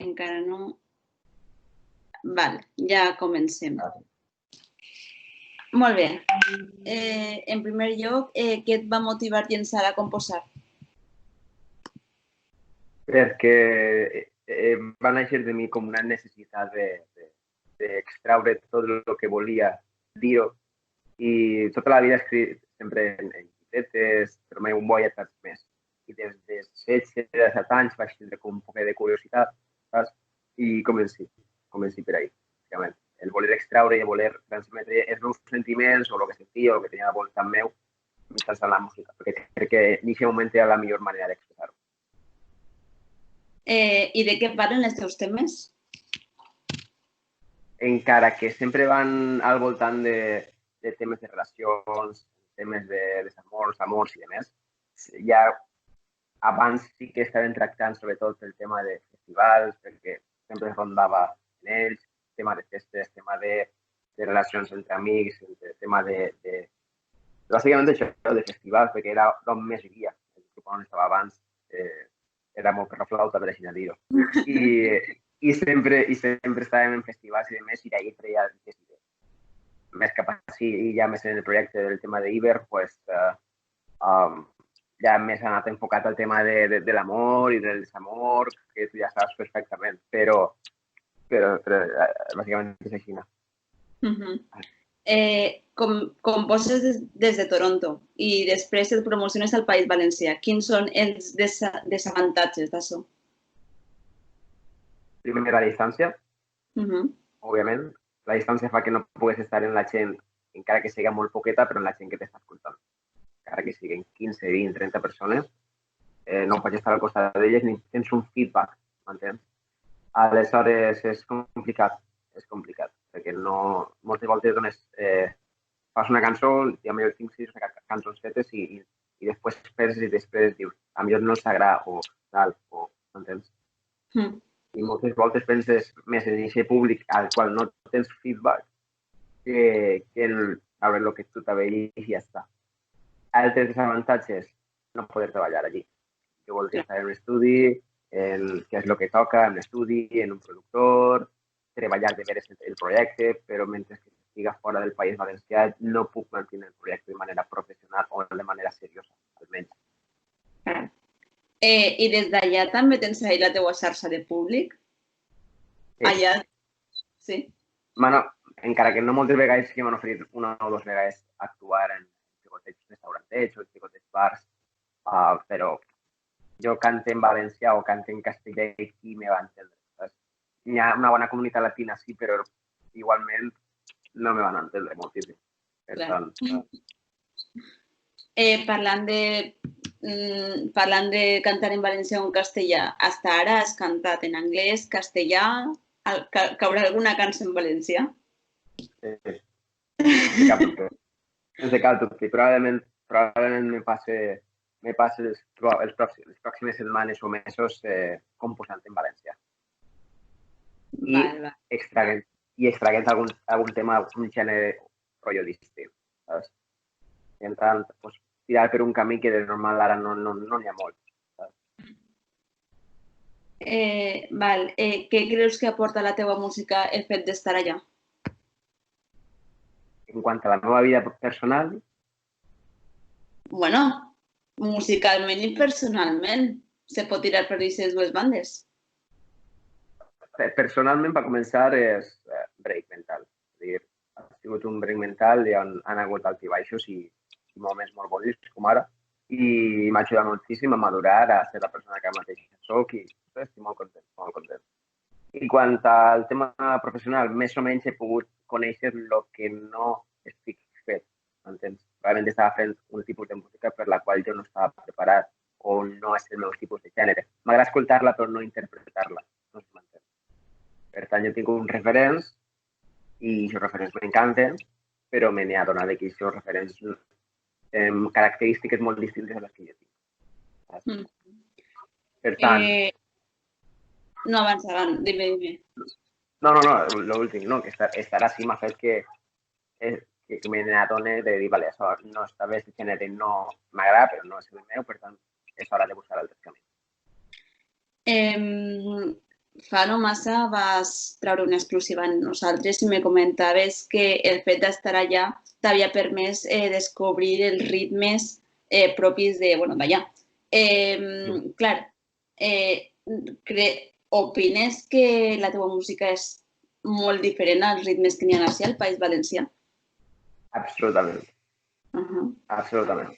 encara no. Vale, ja comencem. Molt bé. En primer lloc, què et va motivar a llençar a composar? Perquè va néixer de mi com una necessitat d'extraure tot el que volia dir-ho i tota la vida he escrit sempre en llibretes, però mai un bo i tants més. I des de 16 a 17 anys vaig tindre com un poc de curiositat, saps? I comenci per ahí, bàsicament. El voler extraure i el voler transmetre els meus sentiments o el que sentia o el que tenia al voltant meu mitjançant la música, perquè crec que en aquest moment era la millor manera d'expressar-ho. I de què parlen els teus temes? Encara que sempre van al voltant de temes de relacions, temes de desamors, amors i demés, ja abans sí que estaven tractant sobretot el tema de festivals, perquè sempre rondava en ells, tema de festes, tema de relacions entre amics, tema de bàsicament això, de festivals, perquè era d'on més vivia. El grup on estava abans era molt per la flauta, per així dir-ho. I sempre estàvem en festivals i demés, i d'ahir treia més cap així, i ja més en el projecte del tema d'Iber, pues, ja més ha anat enfocat al tema de l'amor i del desamor, que tu ja saps perfectament, però bàsicament és així. Composes des de Toronto i després et promociones al País Valencià. Quins són els desavantatges d'això? Primer, la distància, òbviament. La distància fa que no puguis estar en la gent, encara que sigui molt poqueta, però en la gent que t'està escoltant. Encara que siguin 15, 20, 30 persones, no pots estar al costat d'elles ni tens un feedback, m'entens? Aleshores, és complicat, perquè moltes voltes fas una cançó, i a millor tinc 6 cançons fetes i després penses i després dius, a millor no els agrada o tal, m'entens? I moltes voltes penses més en aquest públic al qual no tens feedback que en veure el que tu t'avellis i ja està. Altres desavantatges, no poder treballar allí. Jo voldria estar en un estudi, en què és el que toca, en l'estudi, en un productor, treballar de veres el projecte, però mentre que estiga fora del País Valencià no puc mantenir el projecte de manera professional o de manera seriosa, almenys. I des d'allà també tens ahí la teua xarxa de públic? Allà, sí. Bueno, encara que no moltes vegades que m'han oferit una o dues vegades actuar en xicotets restaurantets o en xicotets bars, però jo canto en valencià o canto en castellà i qui me va entendre. Hi ha una bona comunitat latina, sí, però igualment no me van entendre moltíssim. Parlant de cantar en valencià o en castellà, fins ara has cantat en anglès, castellà, caurà alguna cançó en valencià? Sí. Sense cap dubte. Probablement me passe les pròximes setmanes o mesos composant en valencià. I extraient algun tema, algun gènere rotllo-distintiu. Intentant tirar per un camí que de normal ara no n'hi ha molt. Què creus que aporta a la teva música el fet d'estar allà? En quant a la meva vida personal? Bueno, musicalment i personalment. Se pot tirar per aquestes dues bandes. Personalment, per començar, és break mental. És a dir, ha sigut un break mental i han hagut altibaixos i moments molt bons, com ara. I m'ha ajudat moltíssim a madurar, a ser la persona que mateix soc i estic molt content. I quant al tema professional, més o menys he pogut conèixer el que no estic fet, m'entens? Realment estava fent un tipus de música per la qual jo no estava preparat o no és el meu tipus de gènere. M'agrada escoltar-la però no interpretar-la, no sé m'entens. Per tant, jo tinc uns referents i aquests referents m'encanten, però me n'he adonat que aquests referents tenen característiques molt distintes a les que jo tinc. Per tant... No avançaran, dime. No, l'últim, no, que estar així m'ha fet que me n'adone de dir, vale, això no està bé, aquest gènere no m'agrada, però no és el meu, per tant, és hora de buscar altres camins. fa no massa vas treure una exclusiva en nosaltres i me comentaves que el fet d'estar allà t'havia permès descobrir els ritmes propis d'allà. Clar, opines que la teva música és molt diferent als ritmes que n'hi ha al País Valencià? Absolutament. Absolutament.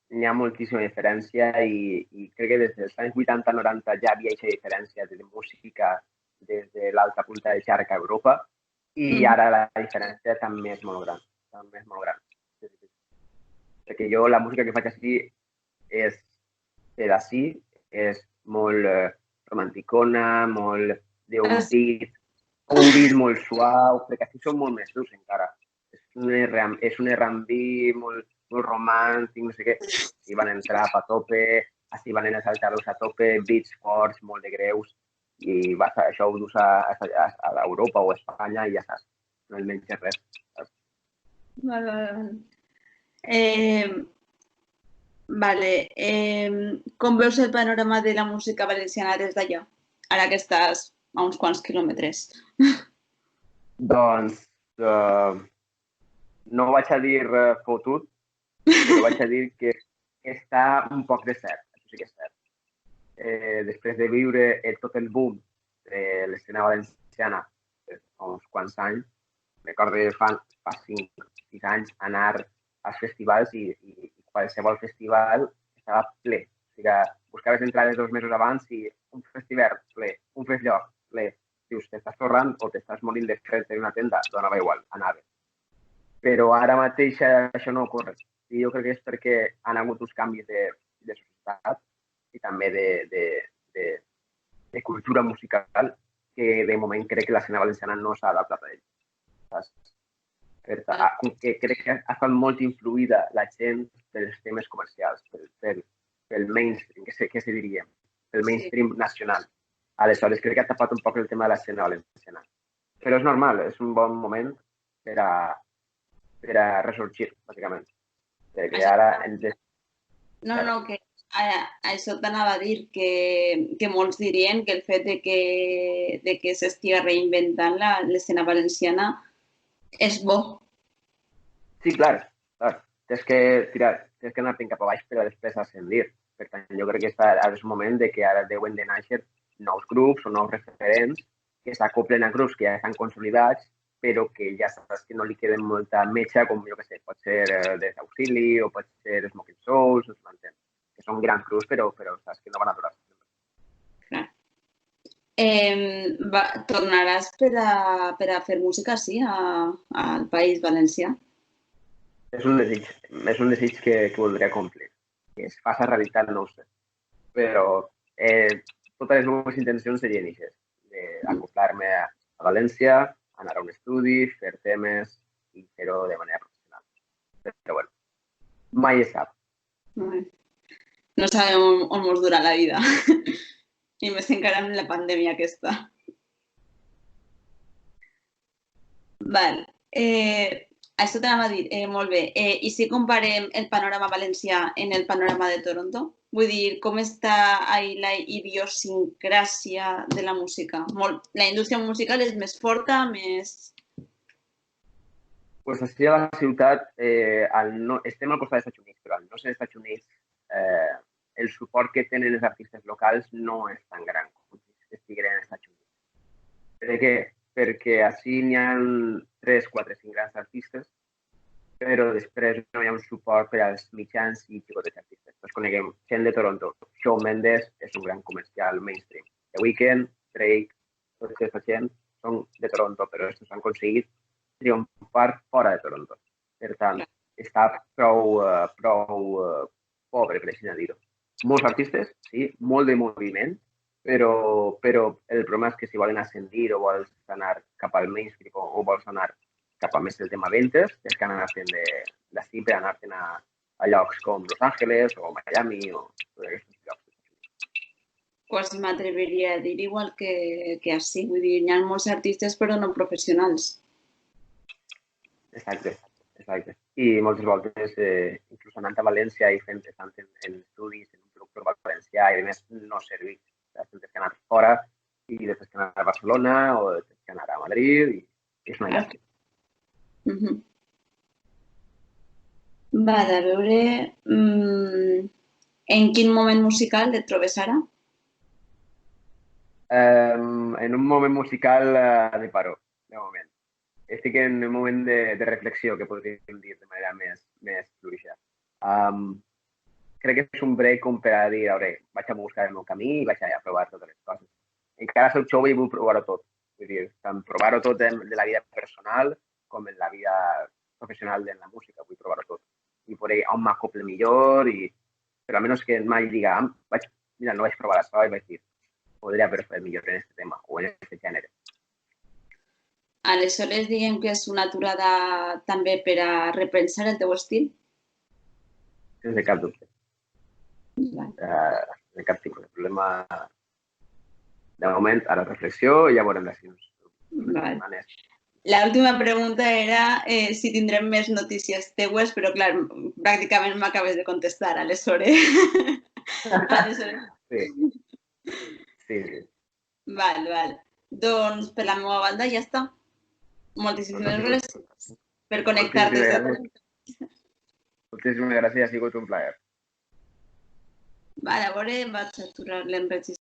N'hi ha moltíssima diferència i crec que des dels anys 80-90 ja havia aquesta diferència de música des de l'altra punta de xarca a Europa i ara la diferència també és molt gran. També és molt gran. Perquè jo la música que faig així és per així, és molt romanticona, molt d'un beat molt suau, perquè així són molt més durs encara. És un R&B molt romàntic, no sé què, i van entrar a tope, així van anar a saltar-los a tope, beats forts, molt de greus, i això ho dus a Europa o a Espanya i ja saps, no el menges res. Vale. Com veus el panorama de la música valenciana des d'allà, ara que estàs a uns quants quilòmetres? Doncs no vaig a dir fotut, però vaig a dir que està un poc de cert, això sí que és cert. Després de viure tot el boom de l'escena valenciana fa uns quants anys, recordo fa 5-6 anys anar als festivals i qualsevol festival estava ple. O sigui, buscaves entrades 2 mesos abans i un festival ple, un festjoc ple. Dius, t'estàs torrant o t'estàs morint de fred en una tenda, donava igual, anava. Però ara mateix això no ocorre. I jo crec que és perquè han hagut uns canvis de societat i també de cultura musical que de moment crec que l'escena valenciana no s'ha adaptat a ell. Crec que ha estat molt influïda la gent pels temes comercials, pel mainstream, què se diria, pel mainstream nacional. Aleshores, crec que ha tapat un poc el tema de l'escena valenciana. Però és normal, és un bon moment per a ressorgir, bàsicament. Perquè ara... No, que això t'anava a dir, que molts dirien que el fet de que s'estigui reinventant l'escena valenciana és bo. Sí, clar. Tens que anar fent cap a baix, però després ascendir. Per tant, jo crec que ara és un moment de que ara deuen de néixer nous grups o nous referents que s'acoplen a grups que ja estan consolidats, però que ja saps que no li queden molta metxa, com jo què sé, pot ser Desauxili o pot ser Smoking Souls, no s'entén. Que són grans grups, però saps que no van a durar. Tornaràs per a fer música, sí, al País Valencià? És un desig que voldria complir. Que es faci realitat, no ho sé. Però totes les meves intencions serien aquestes, d'acoplar-me a València, anar a un estudi, fer temes i fer-ho de manera professional. Però bueno, mai es sap. No sabem on ens durà la vida. I més encara amb la pandèmia aquesta. Val. Això t'anava a dir, molt bé. I si comparem el panorama valencià en el panorama de Toronto? Vull dir, com està ahí la idiosincràsia de la música? La indústria musical és més forta, més... Pues així a la ciutat estem al costat dels Estats Units, però al no ser Estats Units el suport que tenen els artistes locals no és tan gran com si estiguin als Estats Units. Per què? Perquè així n'hi ha 3, 4, 5 grans artistes, però després no hi ha un suport per als mitjans i xicotets artistes. Doncs coneguem gent de Toronto. Shawn Mendes és un gran comercial mainstream. The Weeknd, Drake, tota aquesta gent són de Toronto, però aquests han aconseguit triomfar fora de Toronto. Per tant, està prou pobre, per així dir-ho. Molts artistes, sí, molt de moviment, però el problema és que si volen ascendir o vols anar cap al mainstream o vols anar cap a més el tema ventes, tens que anar fent d'ací per anar-te'n a llocs com Los Angeles o Miami o aquests llocs. Quasi m'atreviria a dir igual que així. Vull dir, hi ha molts artistes però no professionals. Exacte. I moltes voltes, inclús anant a València i fent en estudis, en un productor valencià i a més no servir. Tens que anar fora i després que anar a Barcelona o després que anar a Madrid i és una llàstima. Vale, a veure... En quin moment musical et trobes ara? En un moment musical de paró, de moment. Estic en un moment de reflexió, que podríem dir de manera més fluixa. Crec que és un break com per a dir, a veure, vaig a buscar el meu camí i vaig a provar totes les coses. Encara soc jove i vull provar-ho tot. Vull dir, tant provar-ho tot de la vida personal com en la vida professional de la música, vull provar-ho tot. I per on m'acople millor, però almenys que mai diga, mira, no vaig provar això i vaig dir, podria haver fet millor en aquest tema o en aquest gènere. Aleshores, diguem que és una aturada també per a repensar el teu estil? Sense cap dubte. Sense cap tipus de problema. De moment, ara reflexió i ja veurem d'ací uns setmanes. L'última pregunta era si tindrem més notícies teues, però clar, pràcticament m'acabes de contestar, aleshores. Sí. Val. Doncs per la meva banda ja està. Moltíssimes gràcies per connectar-te. Moltíssimes gràcies, ha sigut un plaer. Vale, a veure, vaig aturar l'enregistració.